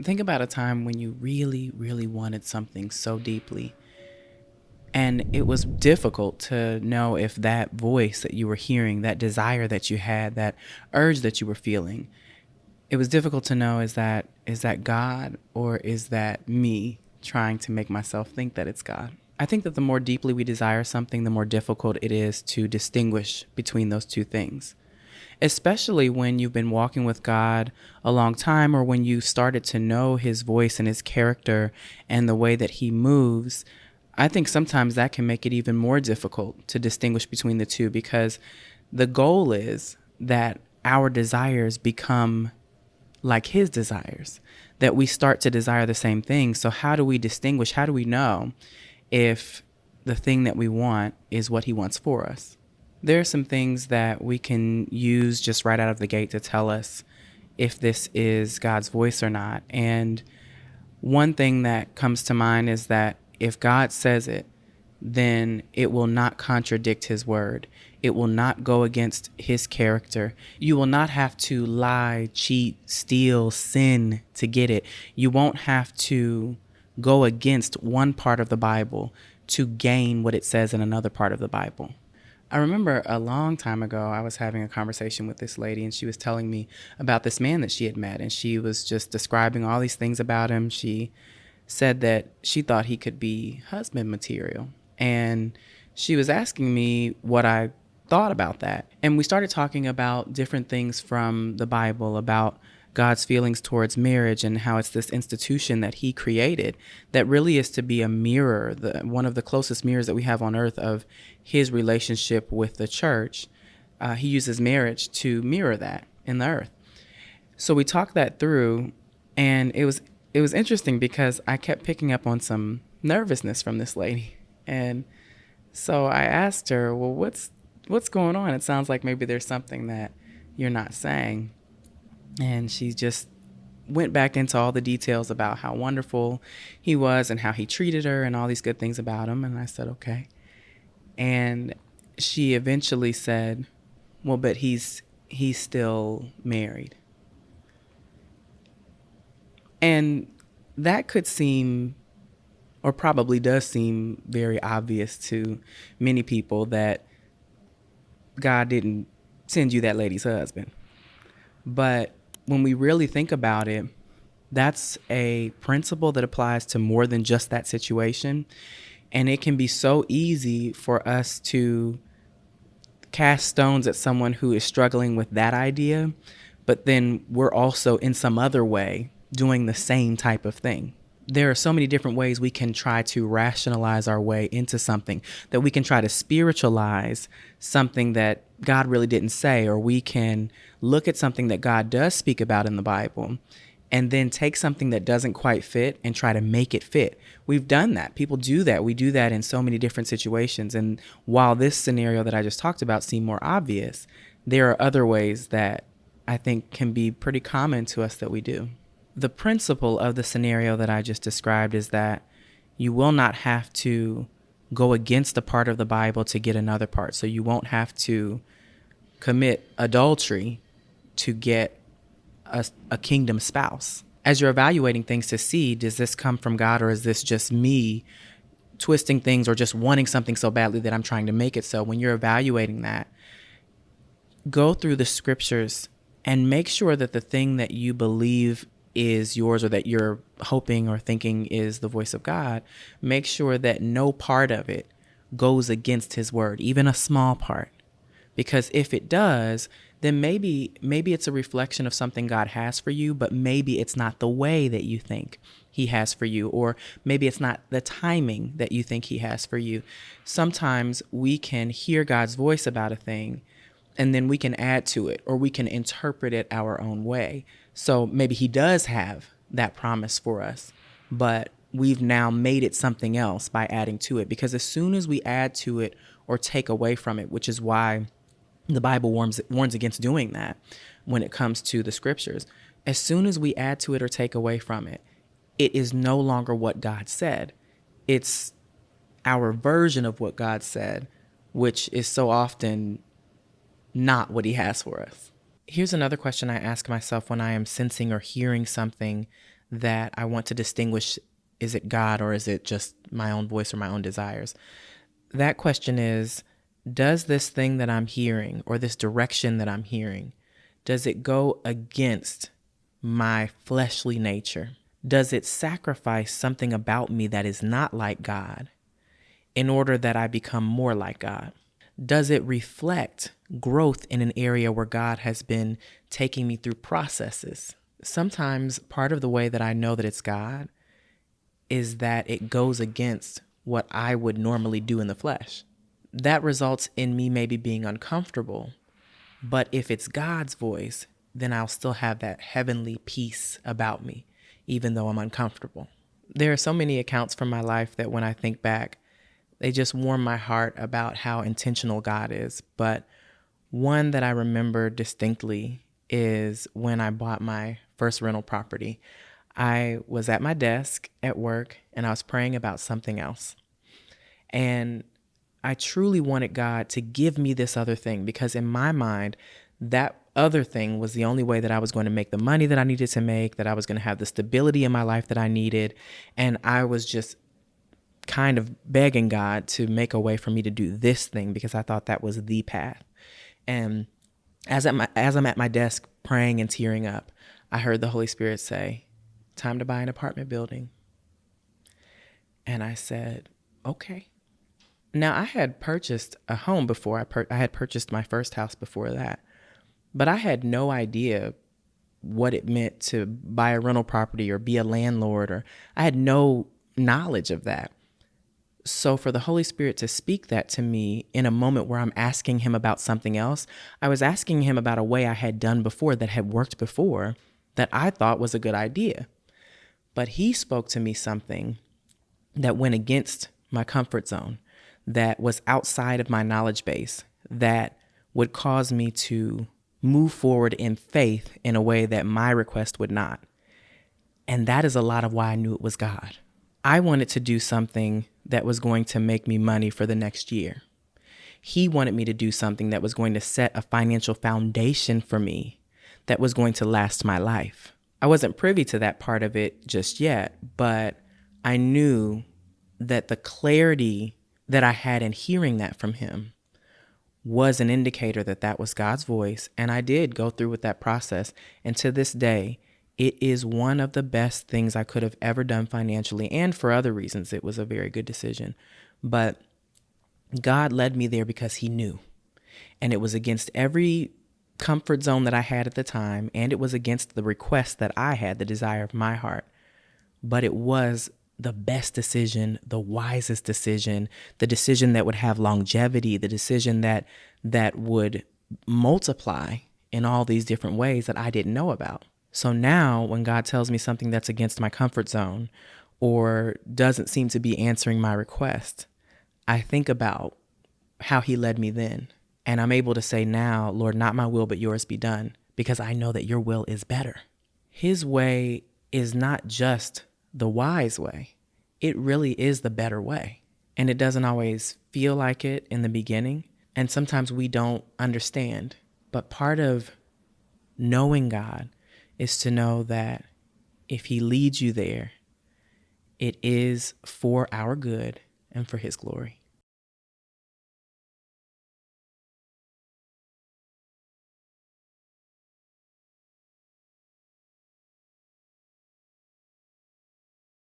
Think about a time when you really, really wanted something so deeply, and it was difficult to know if that voice that you were hearing, that desire that you had, that urge that you were feeling, it was difficult to know, is that God, or is that me trying to make myself think that it's God? I think that the more deeply we desire something, the more difficult it is to distinguish between those two things, especially when you've been walking with God a long time, or when you started to know his voice and his character and the way that he moves. I think sometimes that can make it even more difficult to distinguish between the two, because the goal is that our desires become like his desires, that we start to desire the same thing. So how do we distinguish? How do we know if the thing that we want is what he wants for us? There are some things that we can use just right out of the gate to tell us if this is God's voice or not. And one thing that comes to mind is that if God says it, then it will not contradict his word. It will not go against his character. You will not have to lie, cheat, steal, sin to get it. You won't have to go against one part of the Bible to gain what it says in another part of the Bible. I remember a long time ago, I was having a conversation with this lady, and she was telling me about this man that she had met, and she was just describing all these things about him. She said that she thought he could be husband material. And she was asking me what I thought about that. And we started talking about different things from the Bible, about God's feelings towards marriage and how it's this institution that he created that really is to be a mirror, one of the closest mirrors that we have on earth of his relationship with the church. He uses marriage to mirror that in the earth. So we talked that through, and it was interesting because I kept picking up on some nervousness from this lady. And so I asked her, "Well, what's going on? It sounds like maybe there's something that you're not saying." And she just went back into all the details about how wonderful he was and how he treated her and all these good things about him. And I said, "Okay." And she eventually said, "Well, but he's still married." And that could seem, or probably does seem, very obvious to many people, that God didn't send you that lady's husband. But when we really think about it, that's a principle that applies to more than just that situation. And it can be so easy for us to cast stones at someone who is struggling with that idea, but then we're also in some other way doing the same type of thing. There are so many different ways we can try to rationalize our way into something, that we can try to spiritualize something that God really didn't say, or we can look at something that God does speak about in the Bible and then take something that doesn't quite fit and try to make it fit. We've done that. People do that. We do that in so many different situations. And while this scenario that I just talked about seemed more obvious, there are other ways that I think can be pretty common to us that we do. The principle of the scenario that I just described is that you will not have to go against a part of the Bible to get another part. So you won't have to commit adultery to get a kingdom spouse. As you're evaluating things to see, does this come from God, or is this just me twisting things, or just wanting something so badly that I'm trying to make it so? When you're evaluating that, go through the scriptures and make sure that the thing that you believe is yours, or that you're hoping or thinking is the voice of God, make sure that no part of it goes against his word, even a small part. Because if it does, then maybe it's a reflection of something God has for you, but maybe it's not the way that you think he has for you, or maybe it's not the timing that you think he has for you. Sometimes we can hear God's voice about a thing, and then we can add to it, or we can interpret it our own way. So maybe he does have that promise for us, but we've now made it something else by adding to it. Because as soon as we add to it or take away from it, which is why the Bible warns against doing that when it comes to the scriptures, as soon as we add to it or take away from it, it is no longer what God said. It's our version of what God said, which is so often not what he has for us. Here's another question I ask myself when I am sensing or hearing something that I want to distinguish, is it God or is it just my own voice or my own desires? That question is, does this thing that I'm hearing or this direction that I'm hearing, does it go against my fleshly nature? Does it sacrifice something about me that is not like God in order that I become more like God? Does it reflect growth in an area where God has been taking me through processes? Sometimes part of the way that I know that it's God is that it goes against what I would normally do in the flesh. That results in me maybe being uncomfortable. But if it's God's voice, then I'll still have that heavenly peace about me, even though I'm uncomfortable. There are so many accounts from my life that when I think back, they just warm my heart about how intentional God is. But one that I remember distinctly is when I bought my first rental property. I was at my desk at work and I was praying about something else. And I truly wanted God to give me this other thing because in my mind, that other thing was the only way that I was going to make the money that I needed to make, that I was going to have the stability in my life that I needed. And I was just kind of begging God to make a way for me to do this thing because I thought that was the path. And as I'm at my desk praying and tearing up, I heard the Holy Spirit say, "Time to buy an apartment building." And I said, okay. Now, I had purchased a home before. I had purchased my first house before that. But I had no idea what it meant to buy a rental property or be a landlord, or I had no knowledge of that. So for the Holy Spirit to speak that to me in a moment where I'm asking him about something else, I was asking him about a way I had done before that had worked before that I thought was a good idea. But he spoke to me something that went against my comfort zone, that was outside of my knowledge base, that would cause me to move forward in faith in a way that my request would not. And that is a lot of why I knew it was God. I wanted to do something that was going to make me money for the next year. He wanted me to do something that was going to set a financial foundation for me that was going to last my life. I wasn't privy to that part of it just yet, but I knew that the clarity that I had in hearing that from him was an indicator that that was God's voice. And I did go through with that process. And to this day, it is one of the best things I could have ever done financially. And for other reasons, it was a very good decision. But God led me there because he knew. And it was against every comfort zone that I had at the time. And it was against the request that I had, the desire of my heart. But it was the best decision, the wisest decision, the decision that would have longevity, the decision that would multiply in all these different ways that I didn't know about. So now when God tells me something that's against my comfort zone or doesn't seem to be answering my request, I think about how he led me then. And I'm able to say now, Lord, not my will, but yours be done, because I know that your will is better. His way is not just the wise way. It really is the better way. And it doesn't always feel like it in the beginning. And sometimes we don't understand. But part of knowing God is to know that if he leads you there, it is for our good and for his glory.